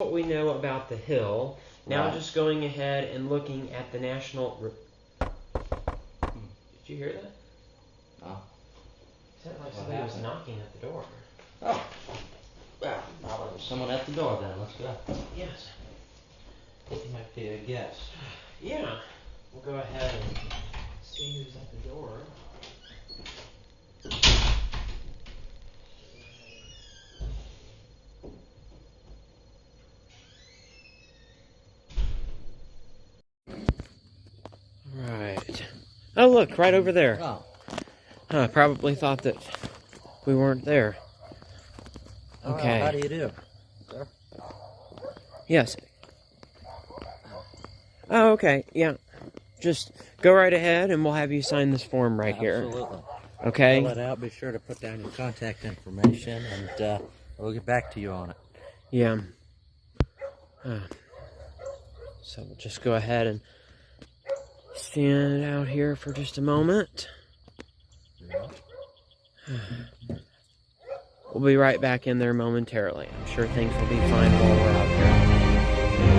what we know about the hill. Now Right. just going ahead and looking at the national... Did you hear that? No. It sounded like What somebody was happened? knocking at the door. Oh. Well, probably there's someone at the door then. Let's go. Yes. It might be a guest. Yeah. We'll go ahead and see who's at the door. Right. Oh, look, right over there. Oh. Probably thought that we weren't there. Okay. How do you do? Sir? Yes. Oh, okay. Yeah. Just go right ahead and we'll have you sign this form right here. Absolutely. Okay? Fill it out. Be sure to put down your contact information and we'll get back to you on it. Yeah. So we'll just go ahead and stand out here for just a moment. We'll be right back in there momentarily. I'm sure things will be fine while we're out here.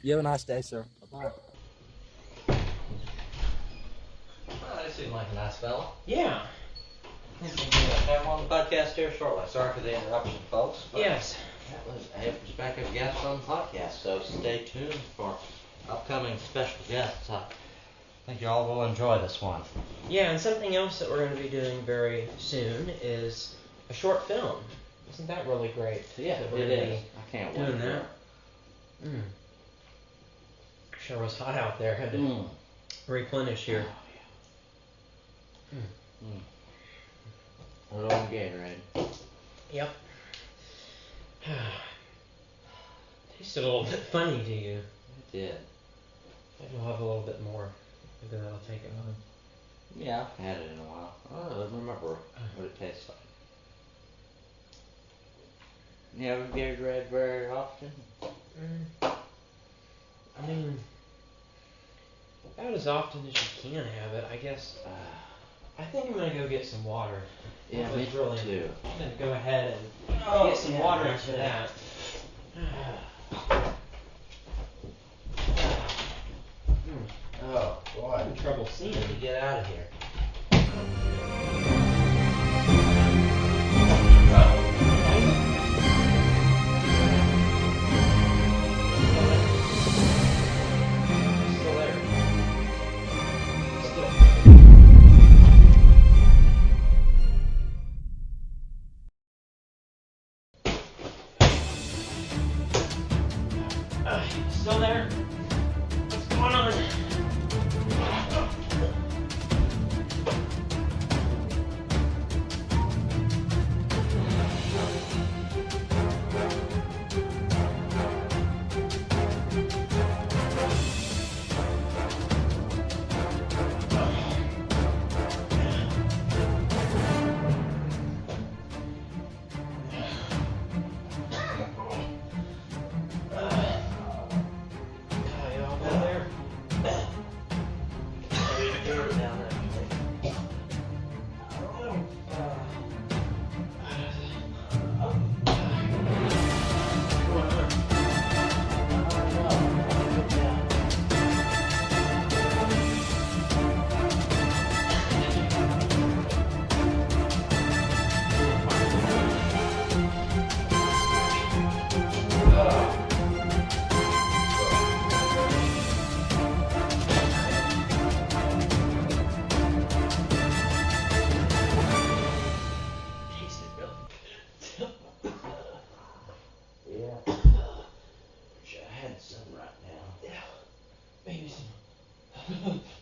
You have a nice day, sir. Bye-bye. Well, this seems like a nice fella. Yeah. He's going to have him on the podcast here shortly. Sorry for the interruption, folks. But Yes. that was a prospective guest on the podcast, so stay tuned for upcoming special guests. I think you all will enjoy this one. Yeah, and something else that we're going to be doing very soon is a short film. Isn't that really great? Yeah, that we're it gonna is. be I can't wait. doing that. Sure was hot out there. Had to replenish here. A little Gatorade. Yep. Tasted a little bit funny to you. It did. Maybe we'll have a little bit more. Maybe that'll take it home. Yeah, I've had it in a while. I don't remember what it tastes like. You have a Gatorade very often? I mean, about as often as you can have it, I guess. I think I'm gonna go get some water. Yeah, me too. I'm gonna go ahead and get some water after that. Oh, boy. I'm having trouble seeing Need it. to get out of here. Still there. Still there? What's going on?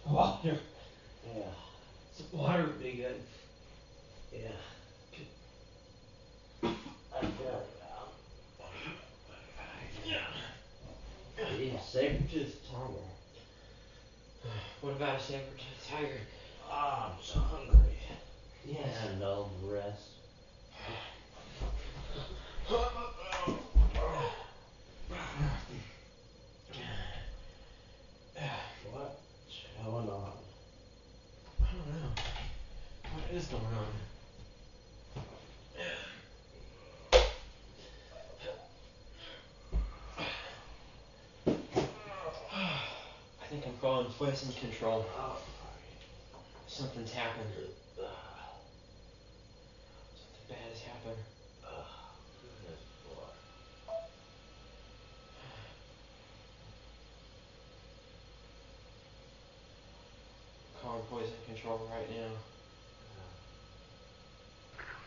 Water. Yeah. Some water would be good. Yeah. I got it out. Yeah, saber-toothed tiger. What about a saber-toothed tiger? Ah, I'm so hungry. Yes. And all the rest. What's going on? I don't know. What is going on? I think I'm calling poison control. Oh, Something's happened. Something bad has happened. goodness, boy. Calling poison control right now.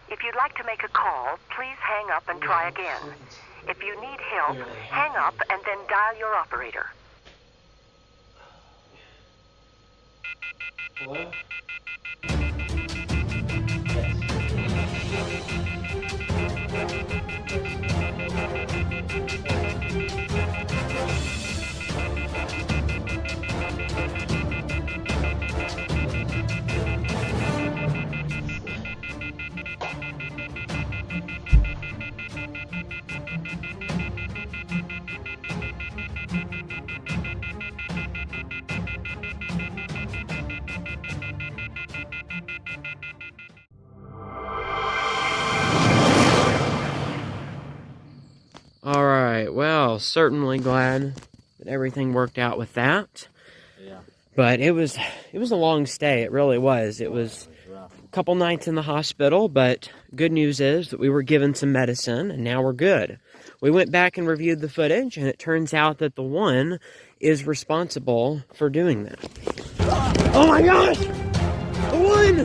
If you'd like to make a call, please hang up and try again. Something's If you need help, clearly hang up happening. and then dial your operator. Hello? Alright, well, certainly glad that everything worked out with that. Yeah. But it was a long stay, it really was. It was rough. a couple nights in the hospital, but good news is that we were given some medicine and now we're good. We went back and reviewed the footage and it turns out that the one is responsible for doing that. Oh my gosh! The one!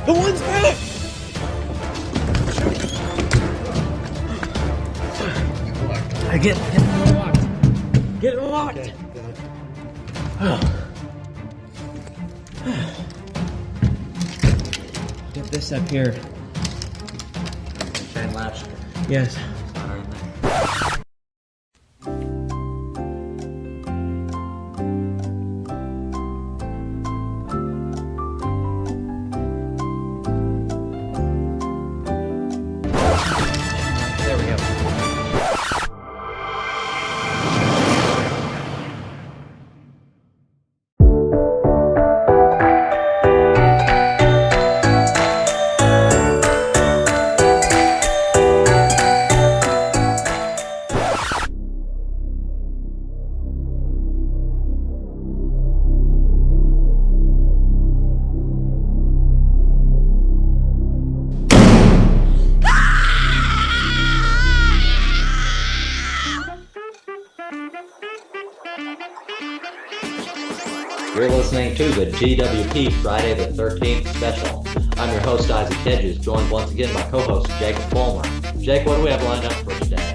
The one's back! Get it locked. Get it locked. Okay, good. Get this up here. Chain latch. Yes. Not anything. There we go. You're listening to the GWP Friday the 13th special. I'm your host, Isaac Hedges, joined once again by co-host Jacob Fulmer. Jake, what do we have lined up for today?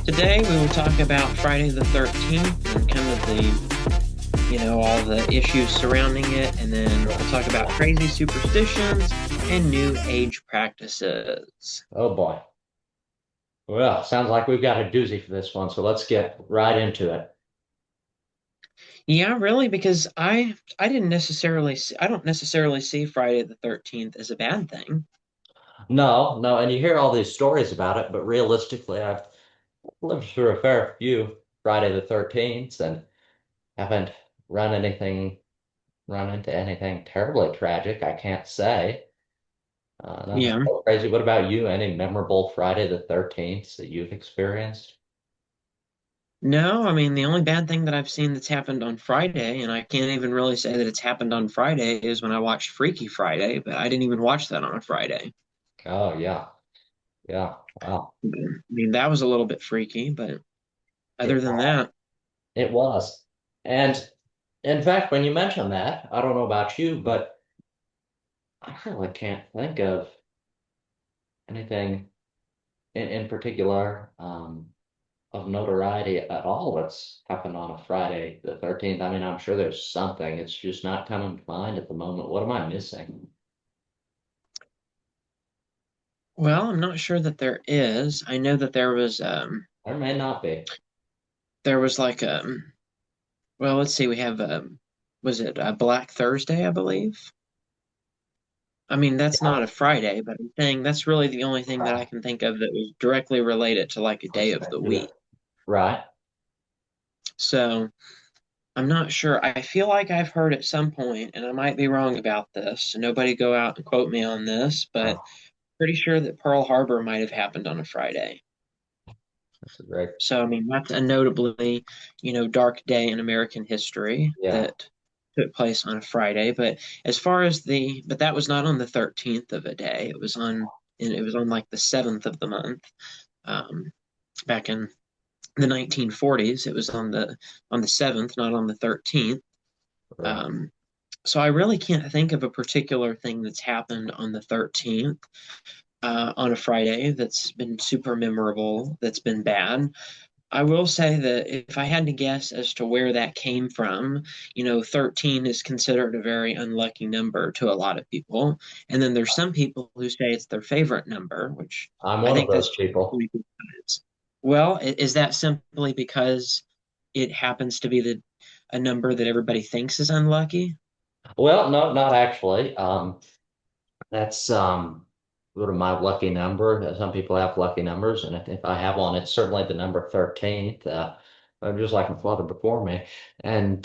Today we will talk about Friday the 13th and kind of the, all the issues surrounding it, and then we'll talk about crazy superstitions and new age practices. Oh boy. Well, sounds like we've got a doozy for this one, so let's get right into it. Yeah, really, because I don't necessarily see Friday the 13th as a bad thing. No, and you hear all these stories about it, but realistically, I've lived through a fair few Friday the 13th and haven't run into anything terribly tragic, I can't say. Nothing Yeah. so crazy. What about you? Any memorable Friday the 13th that you've experienced? No, I mean, the only bad thing that I've seen that's happened on Friday, and I can't even really say that it's happened on Friday, is when I watched Freaky Friday, but I didn't even watch that on a Friday. Oh, yeah. Yeah. Wow. I mean, that was a little bit freaky, but other It, than that, it was. And in fact, when you mention that, I don't know about you, but I really can't think of anything in particular. of notoriety at all that's happened on a Friday the 13th. I mean, I'm sure there's something. It's just not coming to mind at the moment. What am I missing? Well, I'm not sure that there is. I know that There may not be. there was like well, let's see, we have was it Black Thursday, I believe? I mean, that's not a Friday, but I'm saying that's really the only thing that I Right. can think of that was directly related to like a day of the week. Right. So I'm not sure. I feel like I've heard at some point, and I might be wrong about this, so nobody go out and quote me on this, but Oh, pretty sure that Pearl Harbor might have happened on a Friday. that's a great. So, I mean, that's a notably, dark day in American history Yeah. that took place on a Friday. But but that was not on the 13th of a day. It was on like the 7th of the month. Um, Back in the 1940s, it was on the 7th, not on the 13th. Right. Um, so I really can't think of a particular thing that's happened on the 13th on a Friday that's been super memorable, that's been bad. I will say that if I had to guess as to where that came from, 13 is considered a very unlucky number to a lot of people. And then there's some people who say it's their favorite number, which I'm I one of think that's those just people. simply because, well, is that simply because it happens to be a number that everybody thinks is unlucky? Well, no, not actually. That's sort of my lucky number. Some people have lucky numbers, and if I have one, it's certainly the number 13th. I'm just like my father before me. And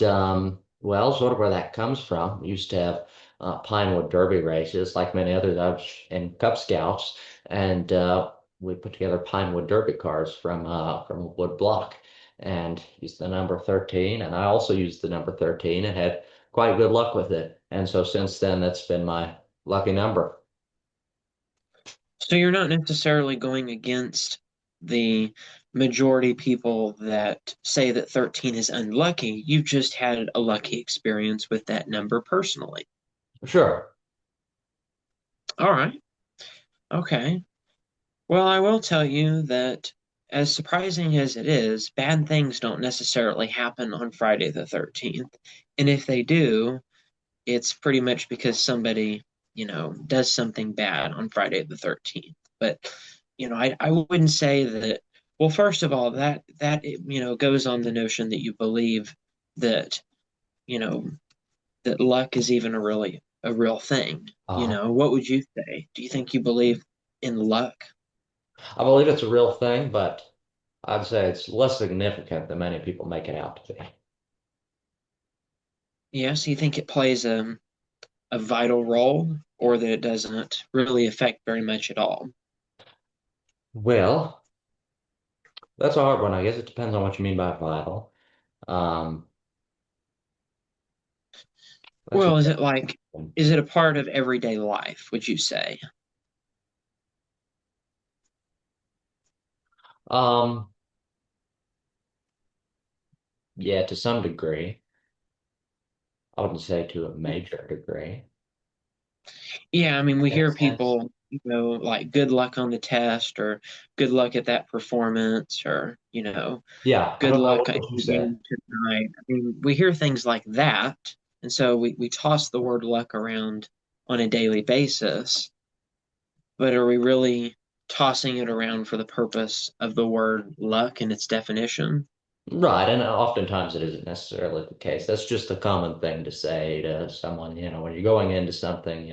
well, sort of where that comes from. We used to have Pinewood Derby races, like many others. I was in Cub Scouts, and we put together Pinewood Derby cars from a wood block, and used the number 13. And I also used the number 13 and had quite good luck with it. And so since then, that's been my lucky number. So you're not necessarily going against the majority people that say that 13 is unlucky. You've just had a lucky experience with that number personally. Sure. All right. Okay. Well, I will tell you that as surprising as it is, bad things don't necessarily happen on Friday the 13th. And if they do, it's pretty much because somebody, does something bad on Friday the 13th. But, I wouldn't say that, well, first of all, goes on the notion that you believe that, you know, that luck is even a real thing. Uh, What would you say? Do you think you believe in luck? I believe it's a real thing, but I'd say it's less significant than many people make it out to be. Yes, you think it plays a vital role or that it doesn't really affect very much at all? Well, that's a hard one. I guess it depends on what you mean by vital. Um, that's a Well, tough one. is it a part of everyday life, would you say? Um, yeah, to some degree. I wouldn't say to a major degree. Yeah, I mean, we In a hear sense. people, like good luck on the test or good luck at that performance or, Yeah, I good don't know luck what at would you the say. game tonight. I mean, we hear things like that. And so we toss the word luck around on a daily basis, but are we really tossing it around for the purpose of the word luck and its definition? Right, and oftentimes it isn't necessarily the case. That's just a common thing to say to someone, when you're going into something,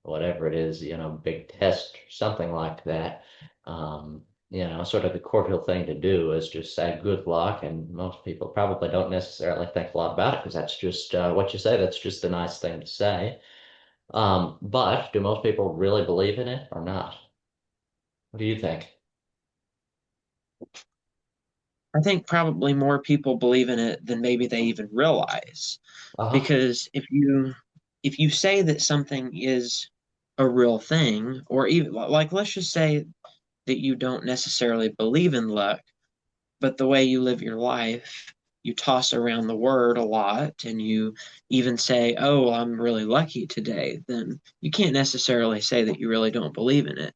whatever it is, big test, something like that. Sort of the cordial thing to do is just say good luck, and most people probably don't necessarily think a lot about it because that's just what you say. That's just a nice thing to say. But do most people really believe in it or not? What do you think? I think probably more people believe in it than maybe they even realize. Uh-huh. Because if you say that something is a real thing, or even like let's just say that you don't necessarily believe in luck, but the way you live your life, you toss around the word a lot and you even say, "Oh, I'm really lucky today," then you can't necessarily say that you really don't believe in it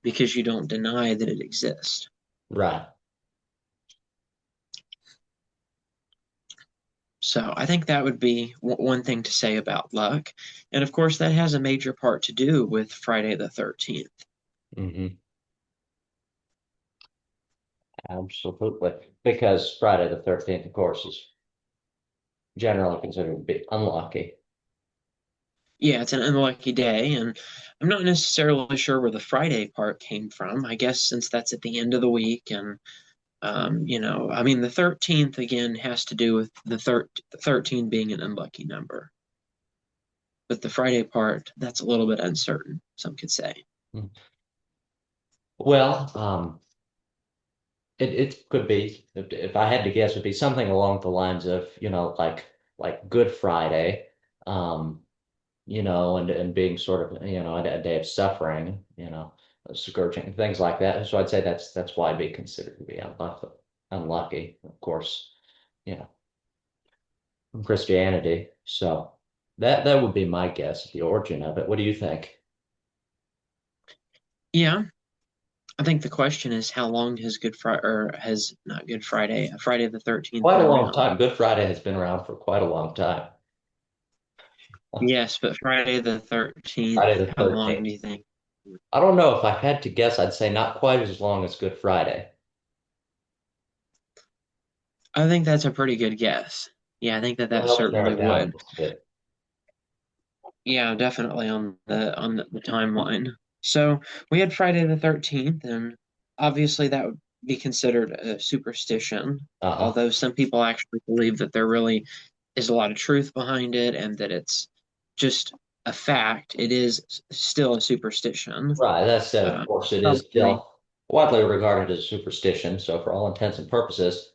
because you don't deny that it exists. Right. So I think that would be one thing to say about luck. And of course, that has a major part to do with Friday the 13th. Hmm. Absolutely. Because Friday the 13th, of course, is generally considered to be unlucky. Yeah, it's an unlucky day, and I'm not necessarily sure where the Friday part came from. I guess since that's at the end of the week, and I mean, the 13th again has to do with the 13 being an unlucky number. But the Friday part, that's a little bit uncertain, some could say. Well, it could be, if I had to guess, it'd be something along the lines of, like Good Friday, um, and being sort of, a day of suffering, scourging, things like that. So I'd say that's why it'd be considered to be unlucky, of course, you know, from Christianity. So that would be my guess, the origin of it. What do you think? Yeah, I think the question is how long has Good Friday or has not Good Friday, Friday the 13th Quite been a long around? time. Good Friday has been around for quite a long time. Yes, but Friday the 13th, Friday the how long 13th. do you think? I don't know if I had to guess, I'd say not quite as long as Good Friday. I think that's a pretty good guess. Yeah, I think that It'll that help to narrow certainly it down a would. little bit. Yeah, definitely on the timeline. So we had Friday the 13th, and obviously that would be considered a superstition, Uh-huh. although some people actually believe that there really is a lot of truth behind it and that it's just a fact. It is still a superstition. Right. That said, of Uh, course, it is probably, still widely regarded as superstition. So for all intents and purposes,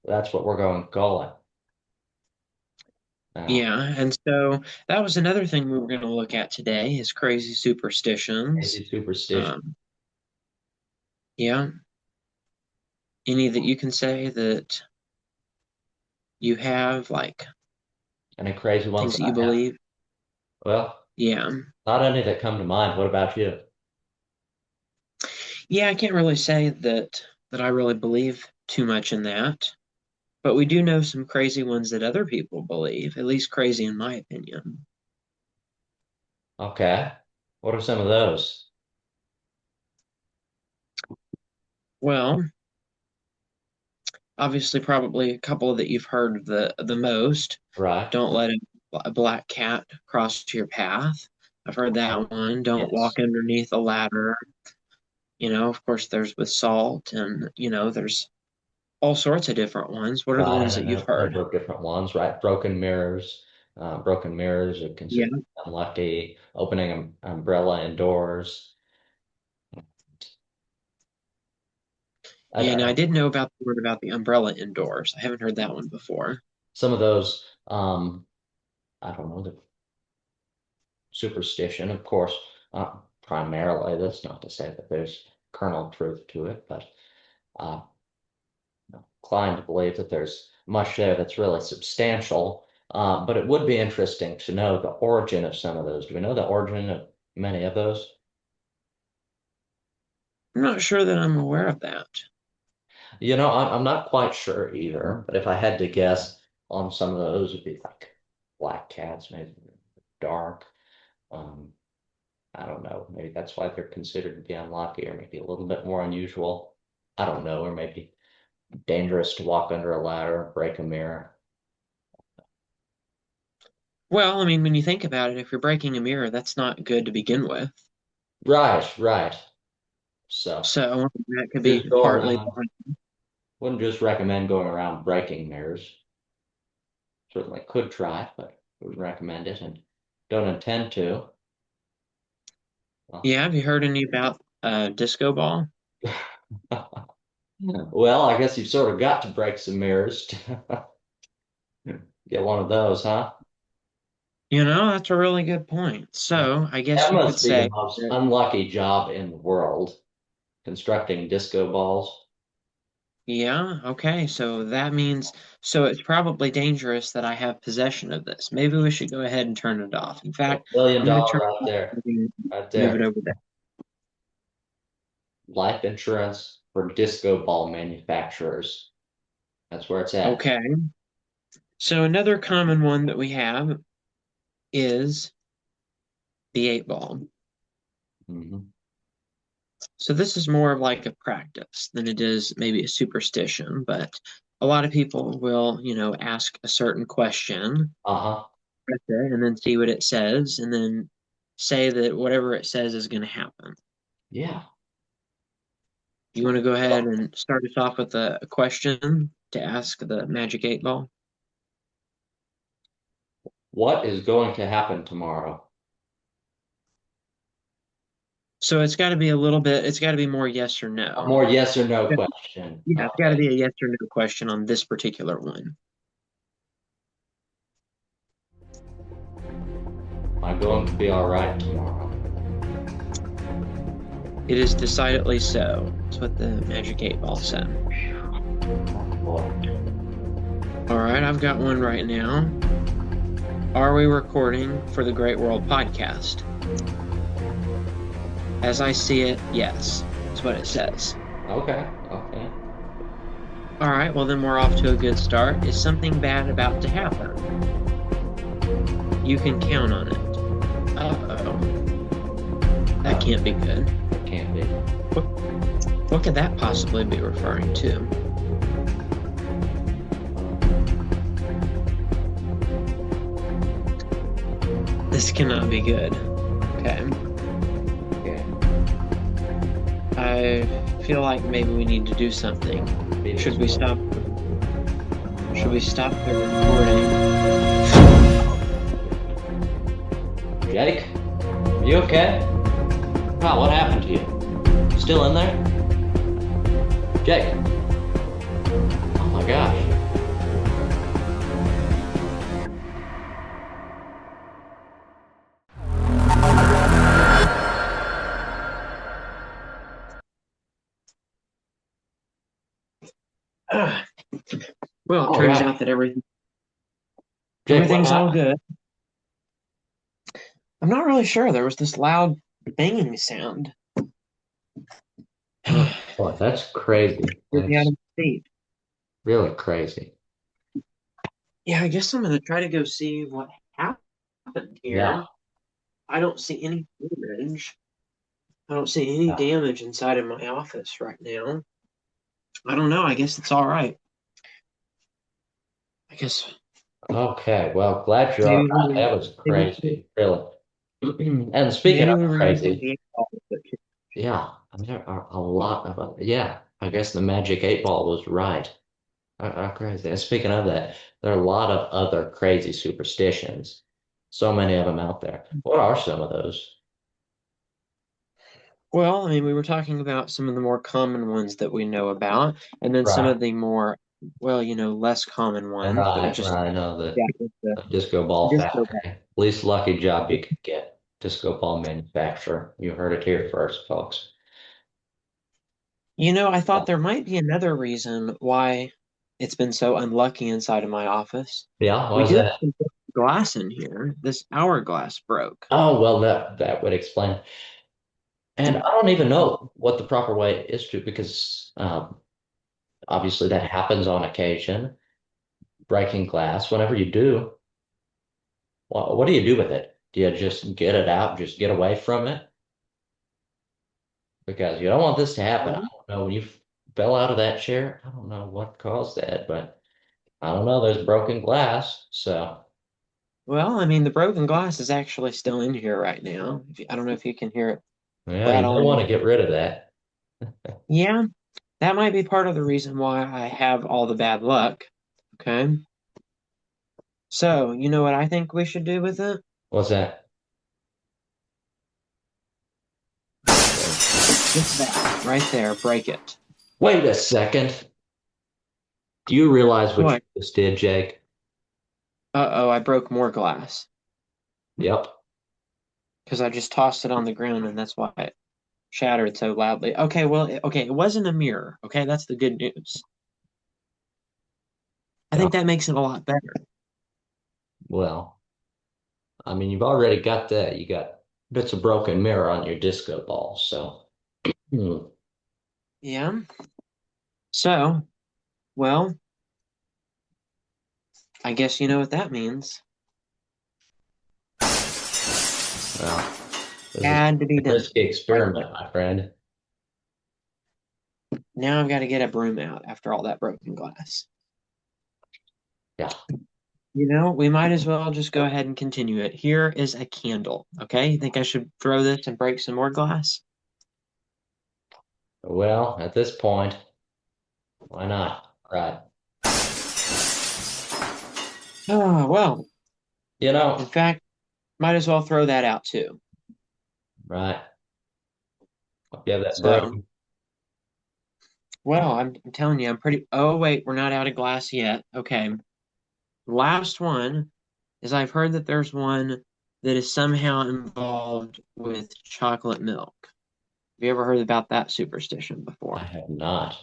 that's what we're going to call it. Now, yeah. And so that was another thing we were going to look at today is crazy superstitions. crazy superstition. Um, yeah. Any that you can say that you have, like Any crazy ones things that that you I have? believe? Well, Yeah. not any that come to mind. What about you? Yeah, I can't really say that I really believe too much in that, but we do know some crazy ones that other people believe, at least crazy in my opinion. Okay. What are some of those? Well, obviously probably a couple that you've heard the most. Right. Don't let a black cat cross your path. I've heard that one. Don't Yes. walk underneath a ladder. Of course there's with salt and there's all sorts of different ones. What are the Right. ones And that then you've a heard? number of different ones, right? Broken mirrors. Broken mirrors are Yeah. considered unlucky. Opening an umbrella indoors. Yeah, now I I did know about the word about the umbrella indoors. I haven't heard that one before. some of those, I don't know, the superstition, of course, primarily. That's not to say that there's kernel truth to it, but uh, inclined to believe that there's much there that's really substantial. But it would be interesting to know the origin of some of those. Do we know the origin of many of those? I'm not sure that I'm aware of that. I'm not quite sure either, but if I had to guess on some of those, it'd be like black cats, maybe dark. Um, I don't know. Maybe that's why they're considered to be unlucky, or maybe a little bit more unusual. I don't know, or maybe dangerous to walk under a ladder, break a mirror. Well, I mean, when you think about it, if you're breaking a mirror, that's not good to begin with. Right, right. So So that could be just go partly around. behind. Wouldn't just recommend going around breaking mirrors. Certainly could try it, but wouldn't recommend it and don't intend to. Well, Yeah, have you heard any about disco ball? well, I guess you've sort of got to break some mirrors to get one of those, huh? That's a really good point. So I guess That you could must be the say most that, unlucky job in the world, constructing disco balls. yeah, okay. So that means, so it's probably dangerous that I have possession of this. Maybe we should go ahead and turn it off. In A fact, billion I'm going to turn dollar it out off there, and right move it there. over there. Life insurance for disco ball manufacturers. That's where it's at. Okay. So another common one that we have is the 8 ball. Hmm. So this is more of like a practice than it is maybe a superstition, but a lot of people will, ask a certain question Uh-huh. right there and then see what it says and then say that whatever it says is going to happen. Yeah. You want to go ahead Well, and start us off with a question to ask the Magic 8 ball? what is going to happen tomorrow? So it's got to be a little bit, it's got to be more yes or A no. more yes or no question. Yeah, it's got to Okay. be a yes or no question on this particular one. Am I going to be all right tomorrow? It is decidedly so. That's what the Magic 8 ball said. Boy. All right, I've got one right now. Are we recording for the Great World Podcast? As I see it, yes. That's what it says. Okay. Okay. All right, well, then we're off to a good start. Is something bad about to happen? You can count on it. Uh-oh. That can't be good. Can't be. What could that possibly be referring to? This cannot be good. Okay. Okay. I feel like maybe we need to do something. Should we stop? Should we stop the recording? Jake? You okay? Wow, what happened to you? Still in there? Jake? Oh my gosh. Well, it Oh turns gosh. out that Jake, everything's what all happened? good. I'm not really sure. There was this loud banging sound. Oh boy, that's crazy. Get me out That's of the seat. really crazy. Yeah, I guess I'm gonna try to go see what happened Yeah. here. I don't see any damage. I don't see any Yeah. damage inside of my office right now. I don't know. I guess it's all right. I guess Okay, well, glad you're all maybe right. That was maybe crazy, really. And speaking maybe of we were using crazy, the 8 ball. yeah, there are a lot of, yeah, I guess the Magic 8 Ball was right. Crazy. And speaking of that, there are a lot of other crazy superstitions. So many of them out there. What are some of those? Well, I mean, we were talking about some of the more common ones that we know about, and then some Right, of the more, well, less common ones that are right, just right. I know yeah, the disco ball disco ball. factory. Least lucky job you could get. Disco ball manufacturer. You heard it here first, folks. I thought there might be another reason why it's been so unlucky inside of my office. Yeah, what We was do have that? some glass in here. This hourglass broke. Oh, well, that would explain. And I don't even know what the proper way is to, because obviously that happens on occasion, breaking glass. Whenever you do, what do you do with it? Do you just get it out, just get away from it? Because you don't want this to happen. I don't know when you fell out of that chair. I don't know what caused that, but I don't know. There's broken glass, so Well, I mean, the broken glass is actually still in here right now. I don't know if you can hear it yeah, you don't want rattling. to get rid of that. Yeah, that might be part of the reason why I have all the bad luck. Okay. So, you know what I think we should do with it? What's that? Just that right there, break it. Wait a second. Do you realize what you What? just did, Jake? Uh-oh, I broke more glass Yep. because I just tossed it on the ground and that's why it shattered so loudly. Okay, well, okay, it wasn't a mirror. Okay, that's the good news. I Yeah. think that makes it a lot better. Well, I mean, you've already got that. You got bits of broken mirror on your disco ball, so hmm. Yeah. So, well, I guess you know what that means. Well, this is Had to be a done. risky experiment, my friend. Now I've got to get a broom out after all that broken glass. Yeah. We might as well just go ahead and continue it. Here is a candle. Okay, you think I should throw this and break some more glass? Well, at this point, why not? Right. Oh, well, You in know, fact, might as well throw that out too. right. Hope you have that So, broom. well, I'm telling you, I'm pretty. Oh, wait, we're not out of glass yet. Okay. Last one is I've heard that there's one that is somehow involved with chocolate milk. Have you ever heard about that superstition I before? have not.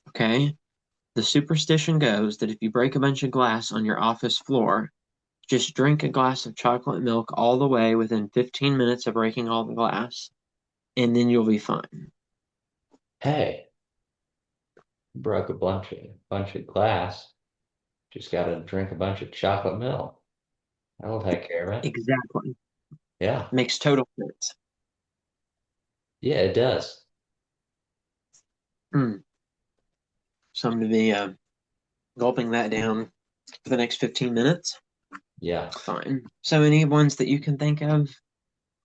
Okay. The superstition goes that if you break a bunch of glass on your office floor, just drink a glass of chocolate milk all the way within 15 minutes of breaking all the glass, and then you'll be fine. Hey, broke a bunch of glass. Just gotta drink a bunch of chocolate milk. That'll take care of it. Exactly. Yeah. Makes total sense. Yeah, it does. Hmm. So I'm going to be gulping that down for the next 15 minutes. Yeah. Fine. So any ones that you can think of?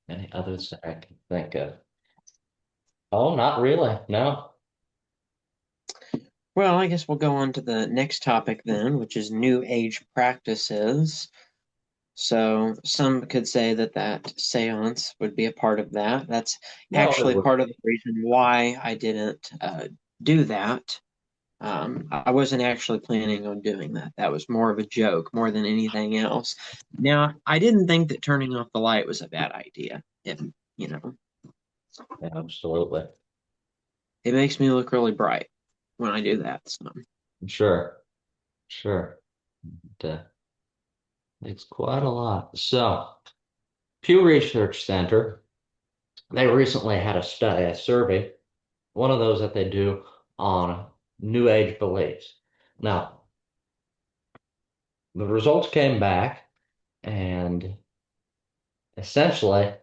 Any others that I can think of? Oh, not really. No. Well, I guess we'll go on to the next topic then, which is New Age practices. So some could say that seance would be a part of that. That's Well, it actually would part of the be. reason why I didn't do that. I wasn't actually planning on doing that. That was more of a joke, more than anything else. Now, I didn't think that turning off the light was a bad idea. You know, Absolutely. it makes me look really bright when I do that. So, Sure. Sure. It's quite a lot. So, Pew Research Center, they recently had a survey, one of those that they do on New Age beliefs. Now, the results came back, and essentially,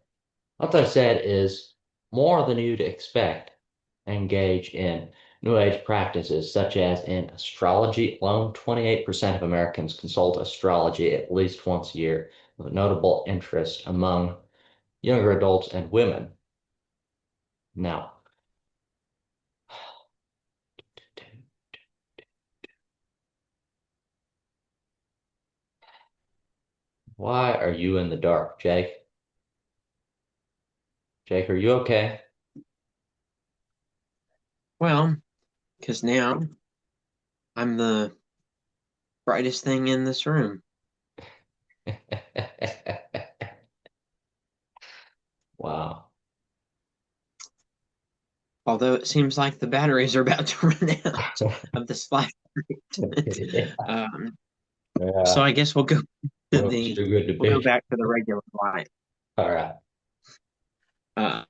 what they said is more than you'd expect engage in New Age practices, such as in astrology alone. 28% of Americans consult astrology at least once a year, with notable interest among younger adults and women. Now, why are you in the dark, Jake? Jake, are you okay? well, because now I'm the brightest thing in this room. Wow. Although it seems like the batteries are about to run out of this flashlight. um, so Yeah, I guess we'll go to looks the too good to we'll go be. back to the regular light. All right.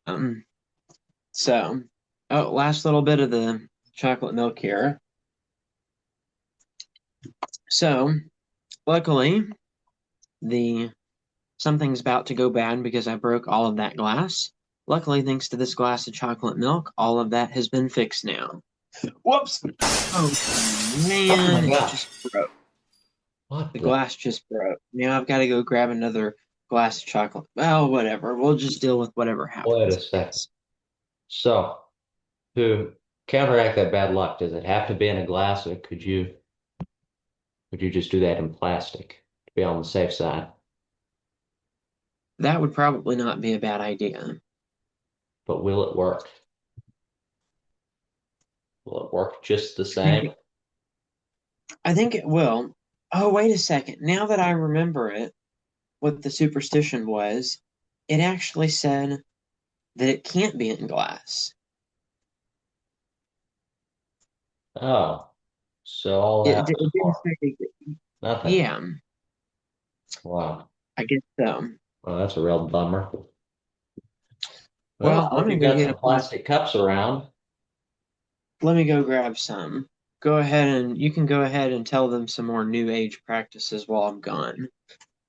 Um, so, oh, last little bit of the chocolate milk here. So, luckily, the something's about to go bad because I broke all of that glass. Luckily, thanks to this glass of chocolate milk, all of that has been fixed now. Whoops! Oh Oh my man, it gosh. just broke. What The the? glass just broke. Now I've got to go grab another glass of chocolate. Well, whatever. We'll just deal with whatever Wait happens, a I second. guess. So, to counteract that bad luck, does it have to be in a glass, or could you just do that in plastic to be on the safe side? That would probably not be a bad idea. But will it work? Will it work just the I think same? I think it will. Oh, wait a second. Now that I remember it, what the superstition was, it actually said that it can't be in glass. Oh, so all It, that it was didn't for say. nothing. Yeah, Wow. I guess so. Well, that's a real bummer. Well, Well, I I'm hope gonna you go got get some a plastic. plastic cups around. Let me go grab some. go ahead and you can go ahead and tell them some more New Age practices while I'm gone.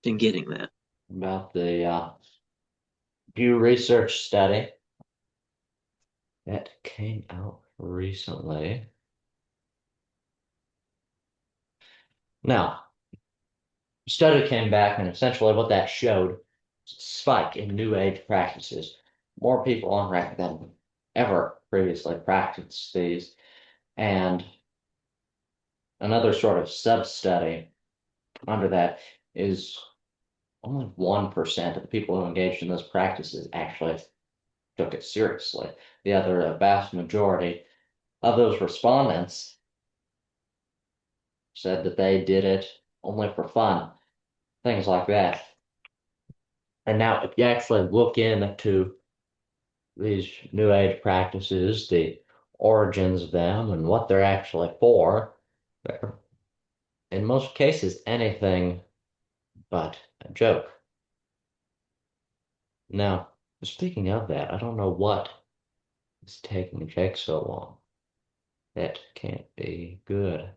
Been getting that. About the Pew Research study that came out recently. Now, the study came back, and essentially what that showed was a spike in New Age practices. More people on record than ever previously practiced these. And another sort of sub-study under that is only 1% of the people who engaged in those practices actually took it seriously. The other vast majority of those respondents said that they did it only for fun, things like that. And now, if you actually look into these New Age practices, the origins of them, and what they're actually for, they're in most cases anything but a joke. Now, speaking of that, I don't know what is taking Jake so long. That can't be good.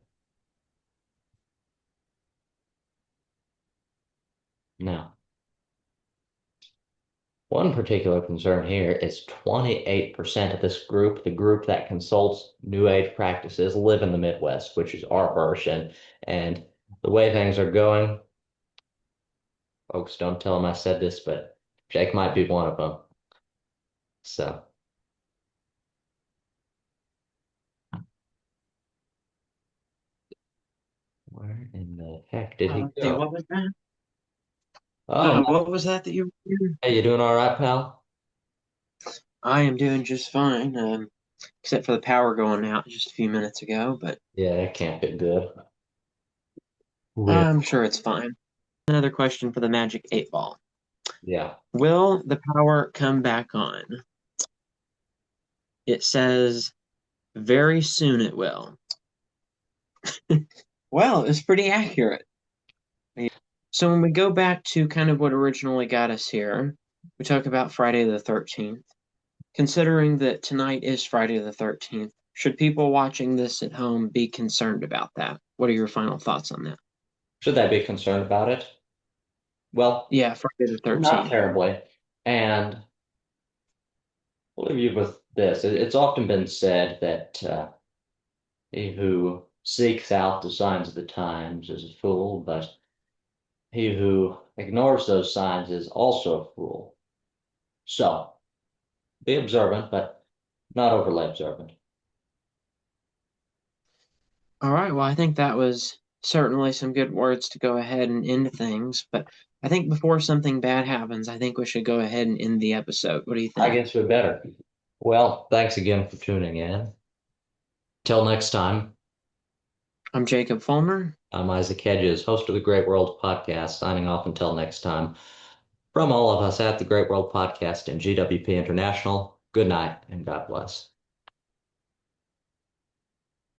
Now, one particular concern here is 28% of this group, the group that consults New Age practices, live in the Midwest, which is our version. And the way things are going, folks, don't tell them I said this, but Jake might be one of them. So, where in the heck did he See, go? what was that? Oh, What was that you were hearing? hey, you doing all right, pal? I am doing just fine, except for the power going out just a few minutes ago, but Yeah, that can't be good. Real. I'm sure it's fine. Another question for the Magic 8 Ball. Yeah. Will the power come back on? It says very soon it will. Well, it's pretty accurate. So when we go back to kind of what originally got us here, we talk about Friday the 13th. Considering that tonight is Friday the 13th, should people watching this at home be concerned about that? What are your final thoughts on that? Should they be concerned about it? Well, Yeah, Friday the not 13th. terribly. And I'll leave you with this. It's often been said that he who seeks out the signs of the times is a fool, but he who ignores those signs is also a fool. So be observant, but not overly observant. All right, well, I think that was certainly some good words to go ahead and end things, but I think before something bad happens, I think we should go ahead and end the episode. What do you I think? guess we better. Well, thanks again for tuning in. Till next time, I'm Jacob Fulmer. I'm Isaac Hedges, host of the Great World Podcast, signing off until next time. From all of us at the Great World Podcast and GWP International, good night and God bless.